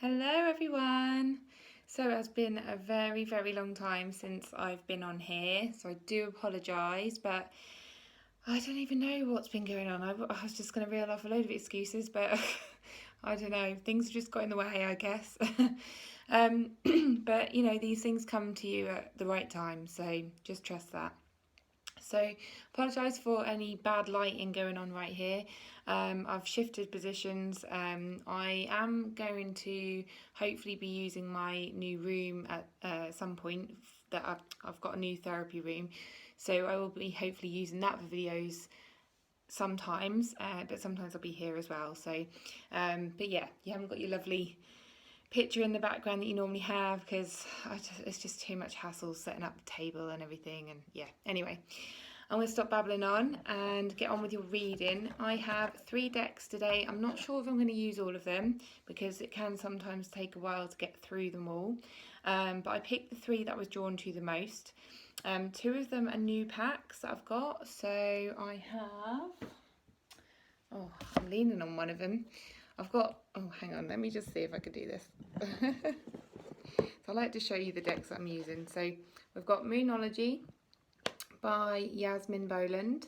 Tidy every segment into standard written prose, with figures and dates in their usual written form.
Hello everyone! So it has been a very long time since I've been on here, so I do apologise, but I don't even know what's been going on. I was just going to reel off a load of excuses, but I don't know, things have just got in the way, I guess. um, but these things come to you at the right time, so just trust that. So apologise for any bad lighting going on right here. I've shifted positions. I am going to hopefully be using my new room at some point. That I've got a new therapy room, so I will be hopefully using that for videos sometimes, but sometimes I'll be here as well. So, but yeah, you haven't got your lovely picture in the background that you normally have because it's just too much hassle setting up the table and everything. And yeah, anyway. I'm going to stop babbling on and get on with your reading. I have 3 decks today. I'm not sure if I'm going to use all of them because it can sometimes take a while to get through them all. But I picked the 3 that I was drawn to the most. 2 of them are new packs that I've got. So I have... Oh, I'm leaning on one of them. I've got... Oh, hang on. Let me just see if I could do this. So I like to show you the decks that I'm using. So we've got Moonology by Yasmin Boland.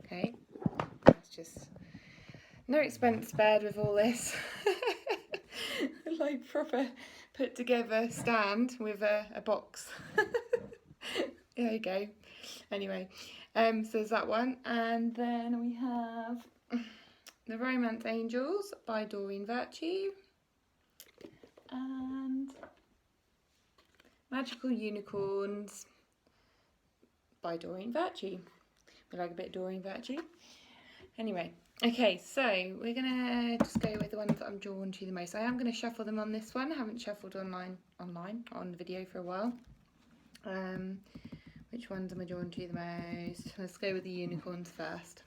Okay, that's just no expense spared with all this. Like proper put together stand with a box. There you go. Anyway, so there's that one, and then we have The Romance Angels by Doreen Virtue, and Magical Unicorns by Doreen Virtue. We like a bit of Doreen Virtue. Anyway, okay, so we're gonna just go with the ones that I'm drawn to the most. I am gonna shuffle them on this one. I haven't shuffled online on the video for a while. Which ones am I drawn to the most? Let's go with the unicorns first.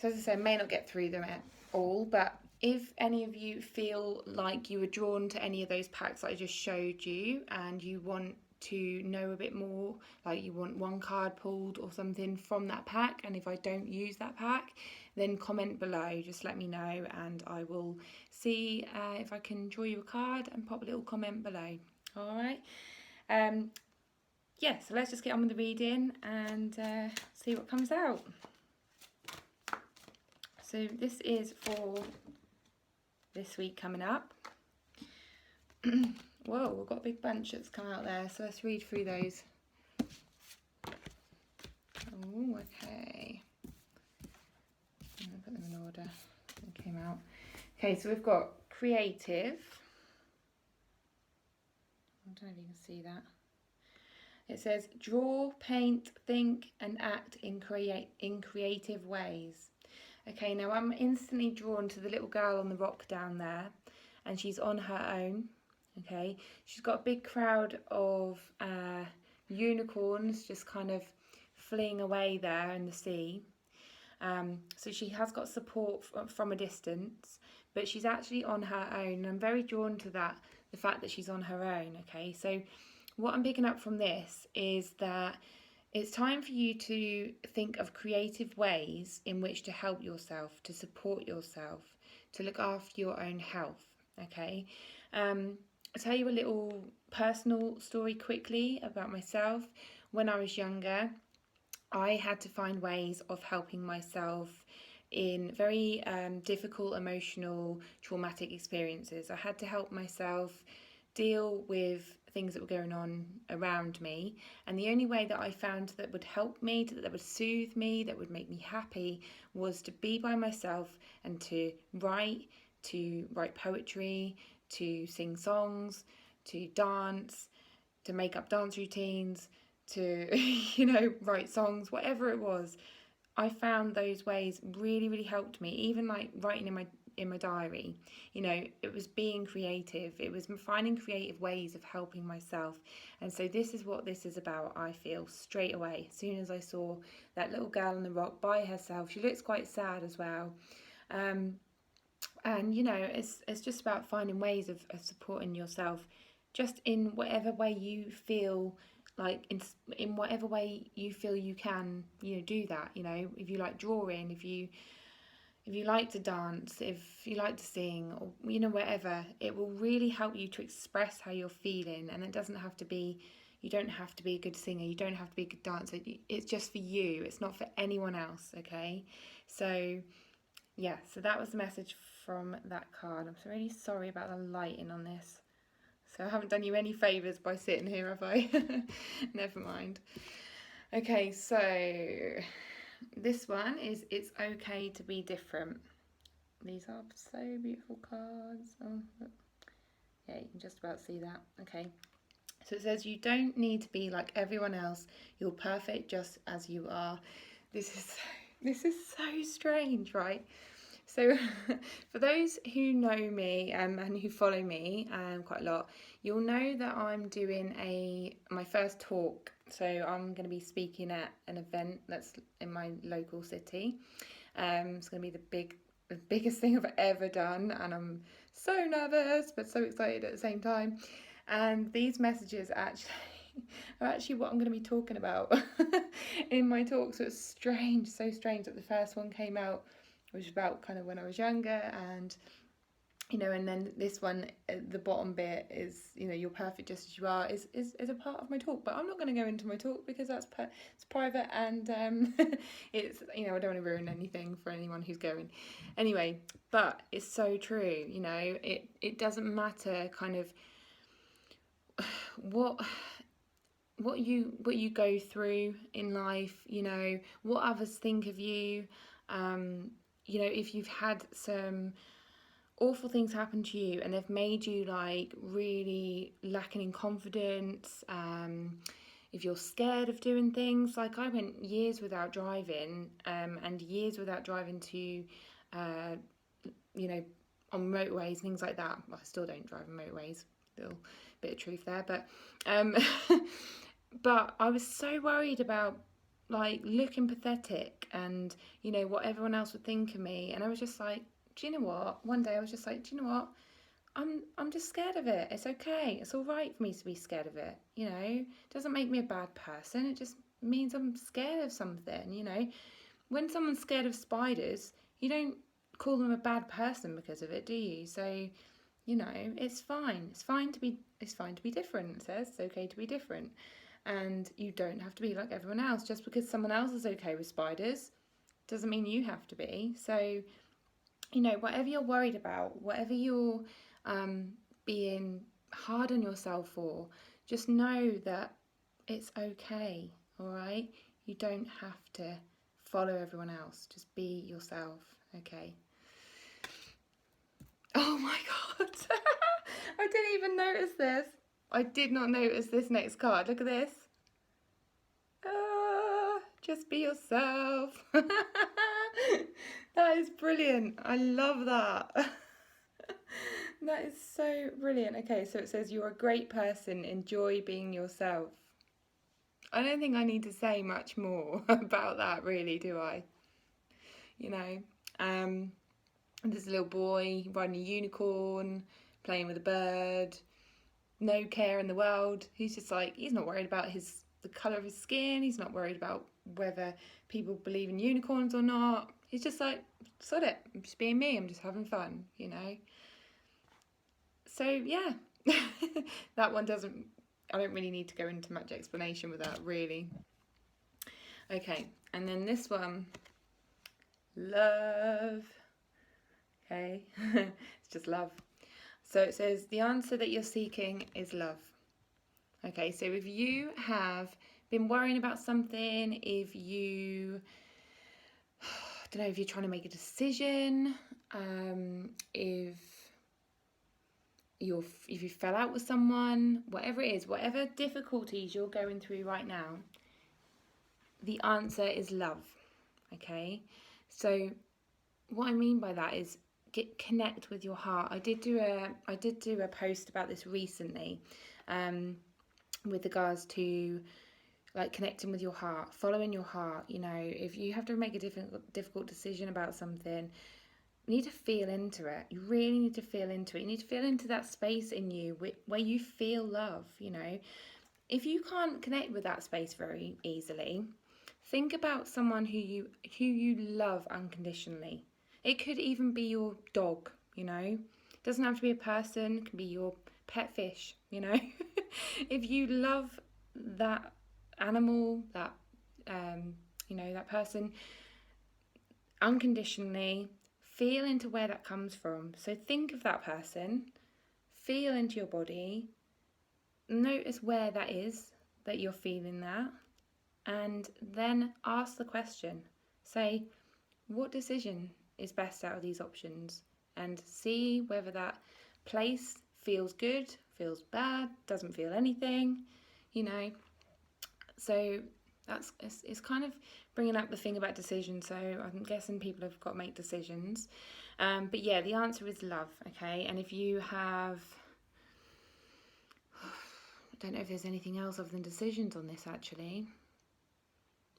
So as I said, I may not get through them at all, but if any of you feel like you were drawn to any of those packs that I just showed you and you want to know a bit more, like you want one card pulled or something from that pack, and if I don't use that pack, then comment below, just let me know and I will see if I can draw you a card and pop a little comment below. Alright, yeah, so let's just get on with the reading and see what comes out. So this is for this week coming up. Whoa, we've got a big bunch that's come out there, so let's read through those. Oh, okay. I'm going to put them in order. They came out. Okay, so we've got creative. I don't know if you can see that. It says, draw, paint, think and act in creative ways. Okay, now I'm instantly drawn to the little girl on the rock down there, and she's on her own. Okay, she's got a big crowd of unicorns just kind of fleeing away there in the sea. So she has got support from a distance, but she's actually on her own. And I'm very drawn to that, the fact that she's on her own. Okay, so what I'm picking up from this is that it's time for you to think of creative ways in which to help yourself, to support yourself, to look after your own health. Okay, I'll tell you a little personal story quickly about myself. When I was younger, I had to find ways of helping myself in very difficult, emotional, traumatic experiences. I had to help myself deal with things that were going on around me, and the only way that I found that would help me, that would soothe me, that would make me happy, was to be by myself and to write poetry, to sing songs, to dance, to make up dance routines, to write songs, whatever it was. I found those ways really helped me. Even like writing in my diary, it was being creative. It was finding creative ways of helping myself. And so this is what this is about, I feel, straight away. As soon as I saw that little girl on the rock by herself, she looks quite sad as well. And it's just about finding ways of supporting yourself, just in whatever way you feel like, in whatever way you feel you can, do that. If you like drawing, if you if you like to dance, if you like to sing, or whatever, it will really help you to express how you're feeling. And it doesn't have to be, you don't have to be a good singer, you don't have to be a good dancer. It's just for you, it's not for anyone else, okay? So yeah, so that was the message from that card. I'm really sorry about the lighting on this. So I haven't done you any favours by sitting here, have I? Never mind. Okay, so this one is It's Okay to Be Different. These are so beautiful cards. Oh, look. Yeah, you can just about see that. Okay. So it says, you don't need to be like everyone else. You're perfect just as you are. This is so strange, right? So for those who know me and who follow me quite a lot, you'll know that I'm doing my first talk. So I'm going to be speaking at an event that's in my local city. It's going to be the biggest thing I've ever done, and I'm so nervous but so excited at the same time. And these messages are actually what I'm going to be talking about in my talk. So it's strange, so strange that the first one came out, which was about kind of when I was younger, and and then this one at the bottom bit is, you're perfect just as you are, is a part of my talk. But I'm not going to go into my talk because it's private, and it's, I don't want to ruin anything for anyone who's going. Anyway, but it's so true. It doesn't matter kind of what you go through in life, what others think of you, if you've had some awful things happen to you and they've made you like really lacking in confidence, if you're scared of doing things, like I went years without driving, and years without driving to on motorways, things like that. Well, I still don't drive on motorways, little bit of truth there, but but I was so worried about like looking pathetic and what everyone else would think of me. And I was just like, do you know what? One day I was just like, do you know what? I'm just scared of it. It's okay. It's all right for me to be scared of it. It doesn't make me a bad person. It just means I'm scared of something. When someone's scared of spiders, you don't call them a bad person because of it, do you? So, it's fine. It's fine to be different. It says it's okay to be different. And you don't have to be like everyone else. Just because someone else is okay with spiders doesn't mean you have to be. So, whatever you're worried about, whatever you're being hard on yourself for, just know that it's okay, all right? You don't have to follow everyone else. Just be yourself, okay? Oh my God. I didn't even notice this. I did not notice this next card. Look at this. Just be yourself. That is brilliant. I love that. That is so brilliant. Okay, so it says you're a great person. Enjoy being yourself. I don't think I need to say much more about that, really, do I? There's a little boy riding a unicorn, playing with a bird, no care in the world. He's just like, he's not worried about the colour of his skin. He's not worried about whether people believe in unicorns or not. He's just like, sod it, I'm just being me, I'm just having fun, So yeah, that one I don't really need to go into much explanation with that, really. Okay, and then this one, love. Okay, it's just love. So it says the answer that you're seeking is love. Okay, so if you have been worrying about something, if you, I don't know, if you're trying to make a decision, if you fell out with someone, whatever it is, whatever difficulties you're going through right now, the answer is love. Okay, so what I mean by that is connect with your heart. I did do a post about this recently, with regards to like connecting with your heart, following your heart. If you have to make a difficult decision about something, you need to feel into it. You really need to feel into it. You need to feel into that space in you where you feel love. If you can't connect with that space very easily, think about someone who you love unconditionally. It could even be your dog, you know. It doesn't have to be a person, it can be your pet fish, you know. If you love that animal, that you know, that person unconditionally, feel into where that comes from. So think of that person, feel into your body, notice where that is that you're feeling that, and then ask the question. Say, what decision is best out of these options? And see whether that place feels good, feels bad, doesn't feel anything, you know. So it's kind of bringing up the thing about decisions. So I'm guessing people have got to make decisions. But yeah, the answer is love, okay? And if you have, I don't know if there's anything else other than decisions on this, actually.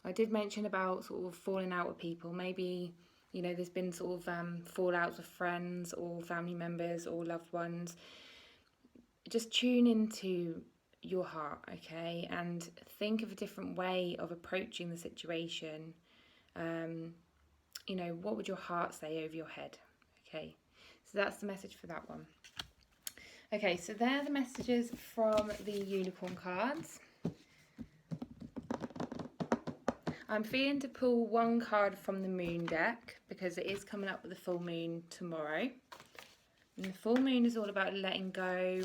I did mention about sort of falling out with people. Maybe, you know, there's been sort of fallouts with friends or family members or loved ones. Just tune into your heart, okay, and think of a different way of approaching the situation. You know, what would your heart say over your head? Okay, so that's the message for that one. Okay, so they're the messages from the unicorn cards. I'm feeling to pull one card from the moon deck because it is coming up with the full moon tomorrow. And the full moon is all about letting go.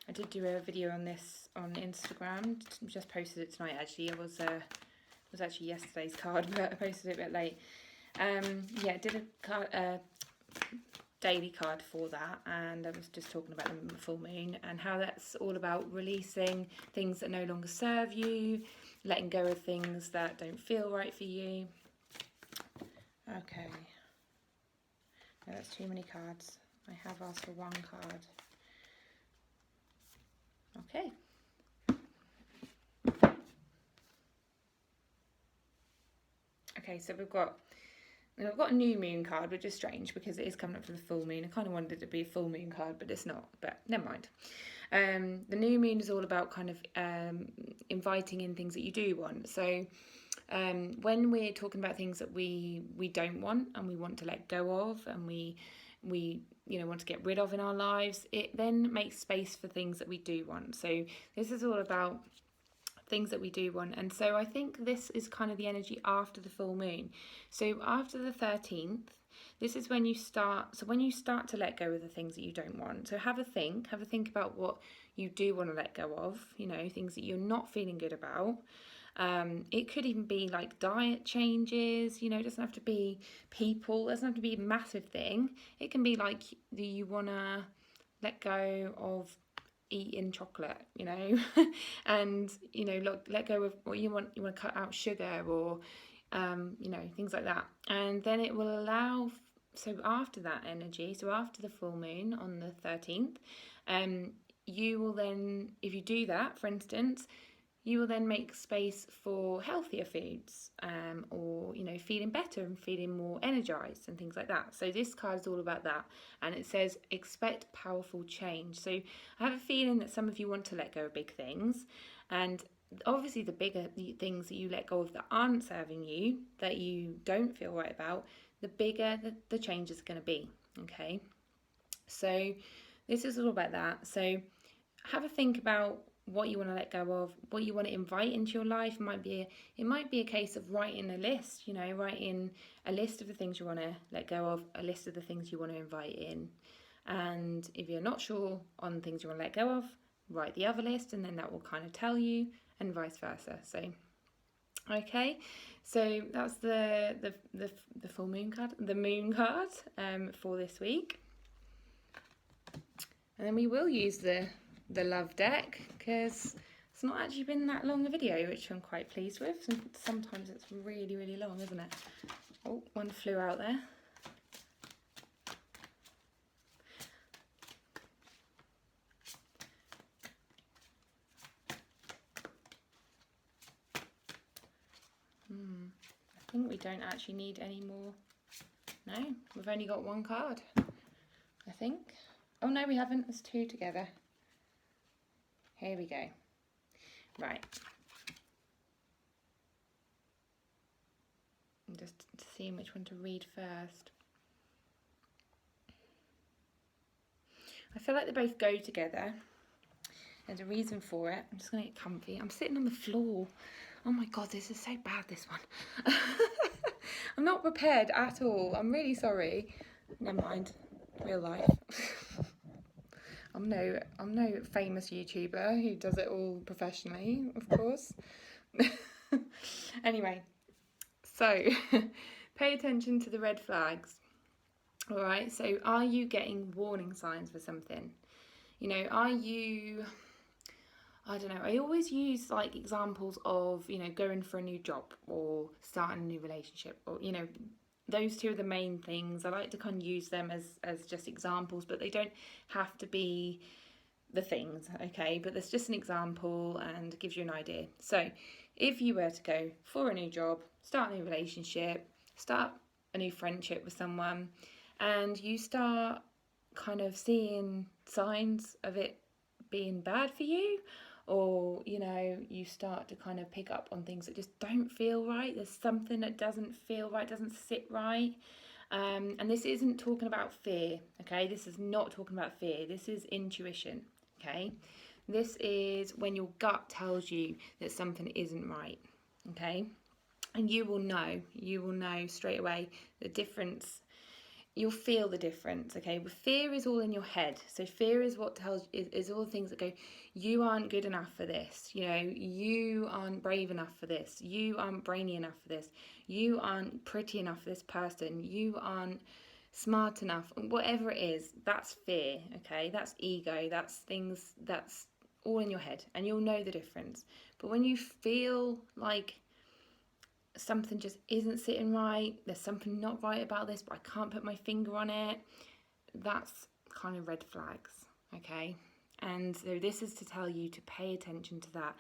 I did do a video on this on Instagram. Just posted it tonight. Actually, it was actually yesterday's card, but I posted it a bit late. Yeah, I did a daily card for that, and I was just talking about the full moon and how that's all about releasing things that no longer serve you, letting go of things that don't feel right for you. Okay. No, that's too many cards. I have asked for one card. Okay. Okay, so we've got a new moon card, which is strange because it is coming up for the full moon. I kind of wanted it to be a full moon card, but it's not. But never mind. The new moon is all about kind of inviting in things that you do want. So when we're talking about things that we don't want and we want to let go of, and we want to get rid of in our lives, it then makes space for things that we do want. So this is all about things that we do want. And so I think this is kind of the energy after the full moon. So after the 13th, this is when you start to let go of the things that you don't want. So have a think about what you do want to let go of, you know, things that you're not feeling good about. It could even be like diet changes, you know, it doesn't have to be people, it doesn't have to be a massive thing. It can be like you want to let go of eating chocolate, you know, and, you know, let go of what you want to cut out sugar or, you know, things like that. And then it will allow, so after that energy, so after the full moon on the 13th, you will then, if you do that, for instance, you will then make space for healthier foods, or, you know, feeling better and feeling more energized and things like that. So this card is all about that, and it says expect powerful change. So I have a feeling that some of you want to let go of big things, and obviously the bigger the things that you let go of that aren't serving you, that you don't feel right about, the bigger the change is going to be. Okay, so this is all about that. So have a think about what you want to let go of, what you want to invite into your life. It might be a case of writing a list, you know, writing a list of the things you want to let go of, a list of the things you want to invite in. And if you're not sure on things you want to let go of, write the other list, and then that will kind of tell you, and vice versa. So okay, so that's the full moon card, the moon card for this week. And then we will use the love deck, because it's not actually been that long a video, which I'm quite pleased with. Sometimes it's really, really long, isn't it? Oh, one flew out there. I think we don't actually need any more. No, we've only got one card, I think. Oh no, we haven't. There's two together. Here we go. Right. I'm just seeing which one to read first. I feel like they both go together. There's a reason for it. I'm just going to get comfy. I'm sitting on the floor. Oh my God, this is so bad, this one. I'm not prepared at all. I'm really sorry. Never mind. Real life. I'm no famous YouTuber who does it all professionally, of course. Anyway, so pay attention to the red flags. All right, so are you getting warning signs for something? You know, are you, I don't know, I always use like examples of, you know, going for a new job or starting a new relationship, or, you know, those two are the main things. I like to kind of use them as just examples, but they don't have to be the things, okay? But that's just an example and gives you an idea. So if you were to go for a new job, start a new relationship, start a new friendship with someone, and you start kind of seeing signs of it being bad for you, or, you know, you start to kind of pick up on things that just don't feel right, there's something that doesn't feel right, doesn't sit right. And this isn't talking about fear, okay? This is not talking about fear. This is intuition, okay? This is when your gut tells you that something isn't right, okay? And you will know straight away the difference. You'll feel the difference, okay? But fear is all in your head. So fear is what tells, is all the things that go, you aren't good enough for this, you know, you aren't brave enough for this, you aren't brainy enough for this, you aren't pretty enough for this person, you aren't smart enough, whatever it is, that's fear, okay? That's ego, that's things, that's all in your head, and you'll know the difference. But when you feel like something just isn't sitting right, there's something not right about this, but I can't put my finger on it, that's kind of red flags, okay? And so this is to tell you to pay attention to that.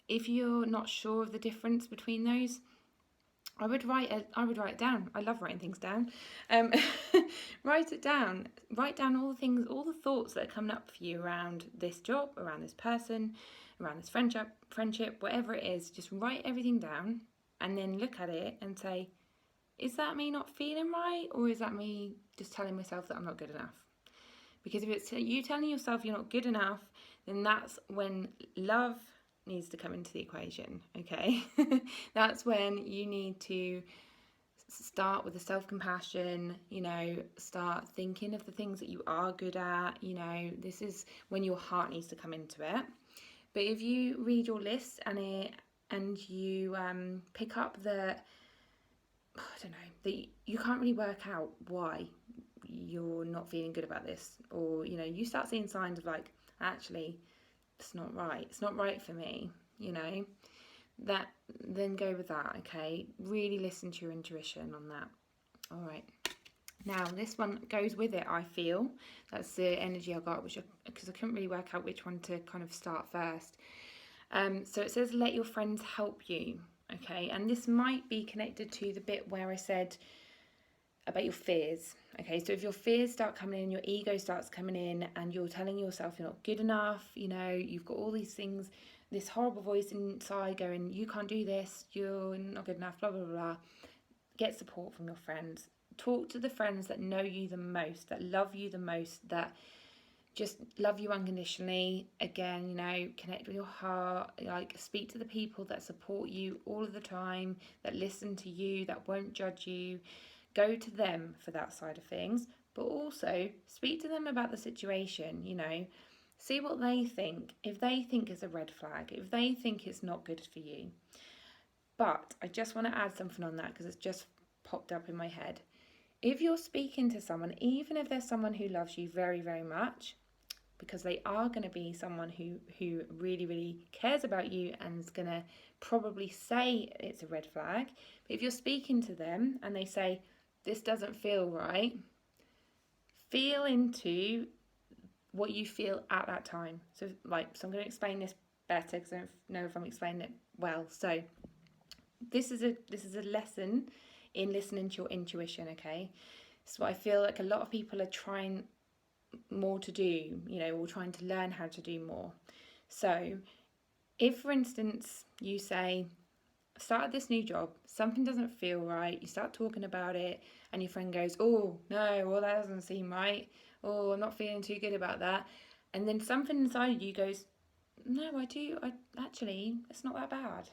If you're not sure of the difference between those, I would write it down. I love writing things down. Write it down. Write down all the things, all the thoughts that are coming up for you around this job, around this person, around this friendship, whatever it is. Just write everything down and then look at it and say, is that me not feeling right, or is that me just telling myself that I'm not good enough? Because if it's you telling yourself you're not good enough, then that's when love needs to come into the equation, okay? That's when you need to start with the self-compassion, you know, start thinking of the things that you are good at, you know, this is when your heart needs to come into it. But if you read your list and you pick up that, I don't know, that you can't really work out why you're not feeling good about this, or, you know, you start seeing signs of like, actually, it's not right for me, you know, that, then go with that, okay? Really listen to your intuition on that. All right, now this one goes with it, I feel. That's the energy I got, because I couldn't really work out which one to kind of start first. So it says, let your friends help you, okay? And this might be connected to the bit where I said about your fears, okay? So if your fears start coming in, your ego starts coming in, and you're telling yourself you're not good enough, you know, you've got all these things, this horrible voice inside going, you can't do this, you're not good enough, blah, blah, blah. Get support from your friends. Talk to the friends that know you the most, that love you the most, that just love you unconditionally. Again, you know, connect with your heart, like speak to the people that support you all of the time, that listen to you, that won't judge you. Go to them for that side of things, but also speak to them about the situation, you know, see what they think. If they think it's a red flag, if they think it's not good for you. But I just want to add something on that because it's just popped up in my head. If you're speaking to someone, even if there's someone who loves you very, very much, because they are going to be someone who really, really cares about you and is going to probably say it's a red flag. But if you're speaking to them and they say, this doesn't feel right, feel into what you feel at that time. So I'm going to explain this better because I don't know if I'm explaining it well. So this is a lesson in listening to your intuition, okay? So I feel like a lot of people are trying more to do, you know, or trying to learn how to do more. So if, for instance, you say, started this new job, something doesn't feel right, you start talking about it, and your friend goes, oh no, well that doesn't seem right, oh, I'm not feeling too good about that. And then something inside you goes, no, actually, it's not that bad.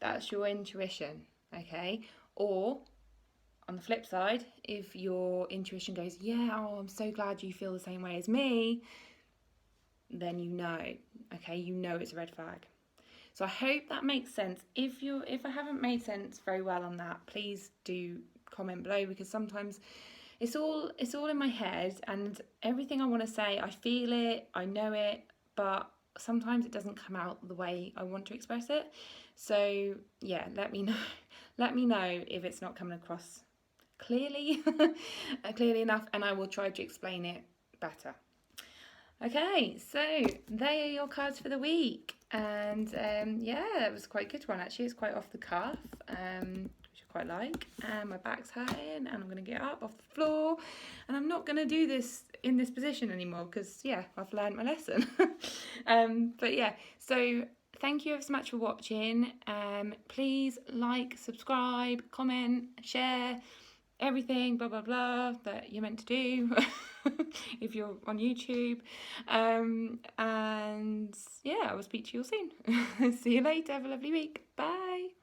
That's your intuition, okay? Or on the flip side, if your intuition goes, yeah, oh, I'm so glad you feel the same way as me, then you know, okay, you know it's a red flag. So I hope that makes sense. If I haven't made sense very well on that, please do comment below, because sometimes it's all in my head, and everything I want to say, I feel it, I know it, but sometimes it doesn't come out the way I want to express it. So yeah, let me know. Let me know if it's not coming across clearly enough, and I will try to explain it better. Okay, so they are your cards for the week, and yeah, it was quite a good one actually. It's quite off the cuff, which I quite like. And my back's hurting, and I'm going to get up off the floor, and I'm not going to do this in this position anymore because yeah, I've learned my lesson. But yeah, so thank you ever so much for watching. Please like, subscribe, comment, share, everything blah blah blah that you're meant to do if you're on YouTube, and yeah, I will speak to you all soon. See you later. Have a lovely week. Bye.